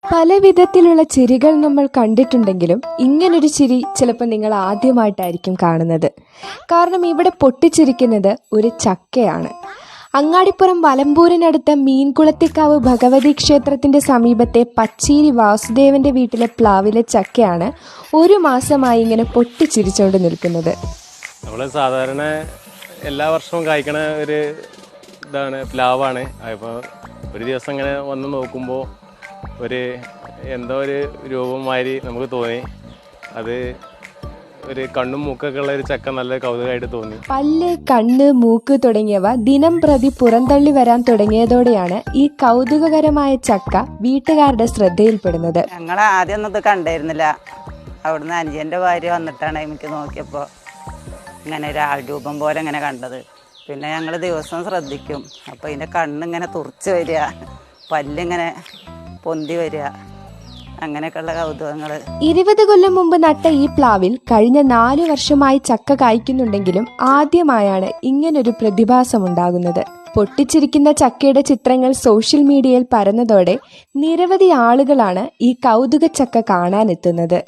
പല വിധത്തിലുള്ള ചിരികൾ നമ്മൾ കണ്ടിട്ടുണ്ടെങ്കിലും ഇങ്ങനൊരു ചിരി ചിലപ്പോൾ നിങ്ങൾ ആദ്യമായിട്ടായിരിക്കും കാണുന്നത്. കാരണം ഇവിടെ പൊട്ടിച്ചിരിക്കുന്നത് ഒരു ചക്കയാണ്. അങ്ങാടിപ്പുറം വലമ്പൂരിനടുത്ത മീൻകുളത്തിക്കാവ് ഭഗവതി ക്ഷേത്രത്തിന്റെ സമീപത്തെ പച്ചീരി വാസുദേവന്റെ വീട്ടിലെ പ്ലാവിലെ ചക്കയാണ് ഒരു മാസമായി ഇങ്ങനെ പൊട്ടിച്ചിരിച്ചുകൊണ്ട് നിൽക്കുന്നത്. നമ്മൾ സാധാരണ എല്ലാ വർഷവും കായ്ക്കണ ഒരു ഇതാണ്, പ്ലാവാണ്. അപ്പോൾ ഒരു ദിവസം ഇങ്ങനെ വന്ന് നോക്കുമ്പോൾ എന്തോ ഒരു രൂപമാതിരി നമുക്ക് തോന്നി. അത് ഒരു കണ്ണും മൂക്കൊക്കെ ഉള്ള ഒരു ചക്ക നല്ല കൗതുകമായിട്ട് തോന്നി. പല്ല്, കണ്ണ്, മൂക്ക് തുടങ്ങിയവ ദിനം പ്രതി പുറന്തള്ളി വരാൻ തുടങ്ങിയതോടെയാണ് ഈ കൗതുകകരമായ ചക്ക വീട്ടുകാരുടെ ശ്രദ്ധയിൽപ്പെടുന്നത്. ഞങ്ങൾ ആദ്യം ഒന്നും ഇത് കണ്ടിരുന്നില്ല. അവിടുന്ന് അനുജൻ്റെ ഭാര്യ വന്നിട്ടാണ് എനിക്ക് നോക്കിയപ്പോൾ ഇങ്ങനെ ഒരാൾ രൂപം പോലെ ഇങ്ങനെ കണ്ടത്. പിന്നെ ഞങ്ങൾ ദിവസം ശ്രദ്ധിക്കും. അപ്പോൾ ഇതിൻ്റെ കണ്ണിങ്ങനെ തുറച്ച് വരിക, പല്ലിങ്ങനെ പൊന്തി വരിക, അങ്ങനെയൊക്കെയുള്ള കൗതുകങ്ങൾ. 20 കൊല്ലം മുമ്പ് നട്ട ഈ പ്ലാവിൽ കഴിഞ്ഞ 4 വർഷമായി ചക്ക കായ്ക്കുന്നുണ്ടെങ്കിലും ആദ്യമായാണ് ഇങ്ങനൊരു പ്രതിഭാസം ഉണ്ടാകുന്നത്. പൊട്ടിച്ചിരിക്കുന്ന ചക്കയുടെ ചിത്രങ്ങൾ സോഷ്യൽ മീഡിയയിൽ പരന്നതോടെ നിരവധി ആളുകളാണ് ഈ കൗതുക ചക്ക കാണാനെത്തുന്നത്.